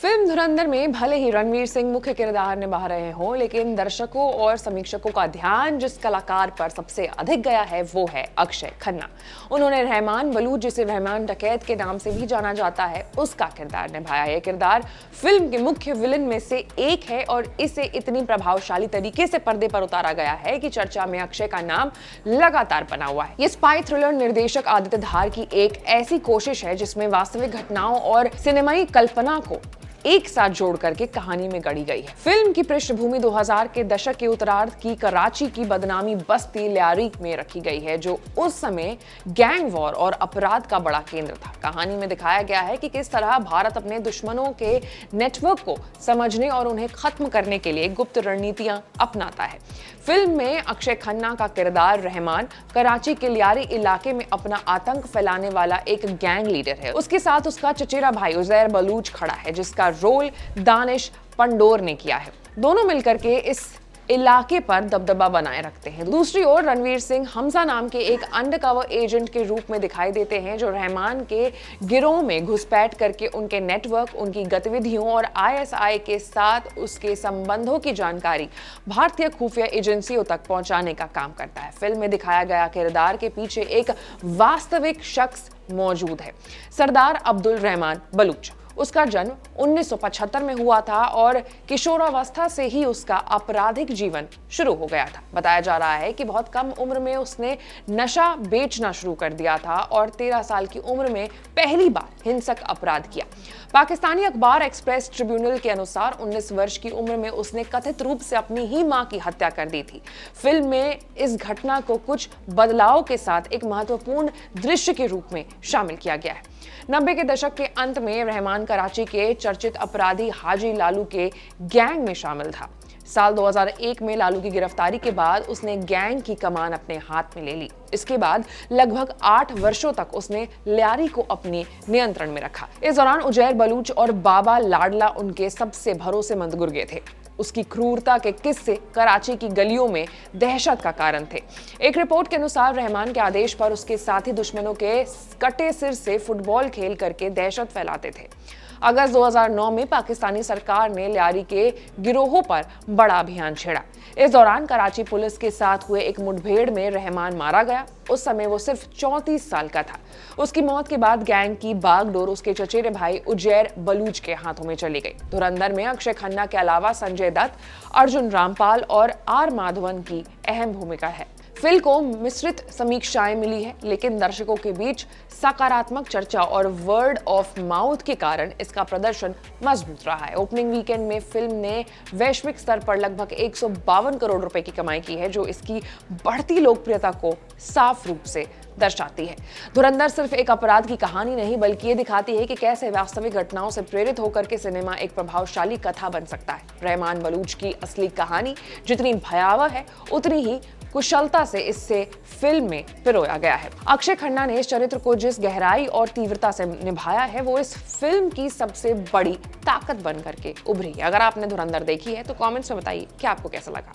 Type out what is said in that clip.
Film धुरंधर में भले ही रणवीर सिंह मुख्य किरदार निभा रहे हों, लेकिन दर्शकों और समीक्षकों का ध्यान जिस कलाकार पर सबसे अधिक गया है वो है अक्षय खन्ना। उन्होंने रहमान बलूच, जिसे रहमान डकैत के नाम से भी जाना जाता है, उसका किरदार निभाया। यह किरदार फिल्म के मुख्य विलन में से एक है और इसे इतनी प्रभावशाली तरीके से पर्दे पर उतारा गया है कि चर्चा में अक्षय का नाम लगातार बना हुआ है। ये स्पाई थ्रिलर निर्देशक आदित्य धार की एक ऐसी कोशिश है जिसमें वास्तविक घटनाओं और सिनेमाई कल्पना को एक साथ जोड़ करके कहानी में गढ़ी गई है। फिल्म की पृष्ठभूमि 2000 के दशक के उत्तरार्ध की कराची की बदनामी बस्ती ल्यारी में रखी गई है, जो उस समय गैंग वॉर और अपराध का बड़ा केंद्र था। कहानी में दिखाया गया है कि किस तरह भारत अपने दुश्मनों के नेटवर्क को समझने और उन्हें खत्म करने के लिए गुप्त रणनीतियां अपनाता है। फिल्म में अक्षय खन्ना का किरदार रहमान कराची के ल्यारी इलाके में अपना आतंक फैलाने वाला एक गैंग लीडर है। उसके साथ उसका चचेरा भाई उजैर बलूच खड़ा है, जिसका रोल दानिश पंडोर ने किया है। दोनों मिलकर के इस इलाके पर दबदबा बनाए रखते हैं। दूसरी ओर रणवीर सिंह हमजा नाम के एक अंडरकवर एजेंट के रूप में दिखाई देते हैं, जो रहमान के गिरोह में घुसपैठ करके उनके नेटवर्क, उनकी गतिविधियों और आईएसआई के साथ उसके संबंधों की जानकारी भारतीय खुफिया एजेंसियों तक पहुंचाने का काम करता है। फिल्म में दिखाया गया किरदार के पीछे एक वास्तविक शख्स मौजूद है, सरदार अब्दुल रहमान बलूच। उसका जन्म 1975 में हुआ था और किशोरावस्था से ही उसका आपराधिक जीवन शुरू हो गया था। बताया जा रहा है कि बहुत कम उम्र में उसने नशा बेचना शुरू कर दिया था और 13 साल की उम्र में पहली बार हिंसक अपराध किया। पाकिस्तानी अखबार एक्सप्रेस ट्रिब्यूनल के अनुसार 19 वर्ष की उम्र में उसने कथित रूप से अपनी ही मां की हत्या कर दी थी। फिल्म में इस घटना को कुछ बदलाव के साथ एक महत्वपूर्ण दृश्य के रूप में शामिल किया गया है। 90 के दशक के अंत में रहमान कराची के चर्चित अपराधी हाजी लालू के गैंग में शामिल था। साल 2001 में लालू की गिरफ्तारी के बाद उसने गैंग की कमान अपने हाथ में ले ली। इसके बाद लगभग 8 वर्षों तक उसने ल्यारी को अपने नियंत्रण में रखा। इस दौरान उजैर बलूच और बाबा लाडला उनके सबसे भरोसेमंद गुर्गे थे। उसकी क्रूरता के किस्से कराची की गलियों में दहशत का कारण थे। एक रिपोर्ट के अनुसार रहमान के आदेश पर उसके साथी दुश्मनों के कटे सिर से फुटबॉल खेल करके दहशत फैलाते थे। अगस्त 2009 में पाकिस्तानी सरकार ने ल्यारी के गिरोहों पर बड़ा अभियान छेड़ा। इस दौरान कराची पुलिस के साथ हुए एक मुठभेड़ में रहमान मारा गया। उस समय वो सिर्फ 34 साल का था। उसकी मौत के बाद गैंग की बागडोर उसके चचेरे भाई उजैर बलूच के हाथों में चली गई। धुरंधर में अक्षय खन्ना के अलावा संजय दत्त, अर्जुन रामपाल और आर माधवन की अहम भूमिका है। फिल्म को मिश्रित समीक्षाएं मिली है, लेकिन दर्शकों के बीच सकारात्मक चर्चा और वर्ड ऑफ माउथ के कारण इसका प्रदर्शन मजबूत रहा है। ओपनिंग वीकेंड में फिल्म ने वैश्विक स्तर पर लगभग 152 करोड़ रुपए की कमाई की है, जो इसकी बढ़ती लोकप्रियता को साफ रूप से दर्शाती है। धुरंधर सिर्फ एक अपराध की कहानी नहीं, बल्कि ये दिखाती है कि कैसे वास्तविक घटनाओं से प्रेरित होकर के सिनेमा एक प्रभावशाली कथा बन सकता है। रहमान बलूच की असली कहानी जितनी भयावह है, उतनी ही कुशलता से इससे फिल्म में पिरोया गया है। अक्षय खन्ना ने इस चरित्र को जिस गहराई और तीव्रता से निभाया है, वो इस फिल्म की सबसे बड़ी ताकत बन करके उभरी है। अगर आपने धुरंधर देखी है तो कमेंट्स में बताइए कि आपको कैसा लगा।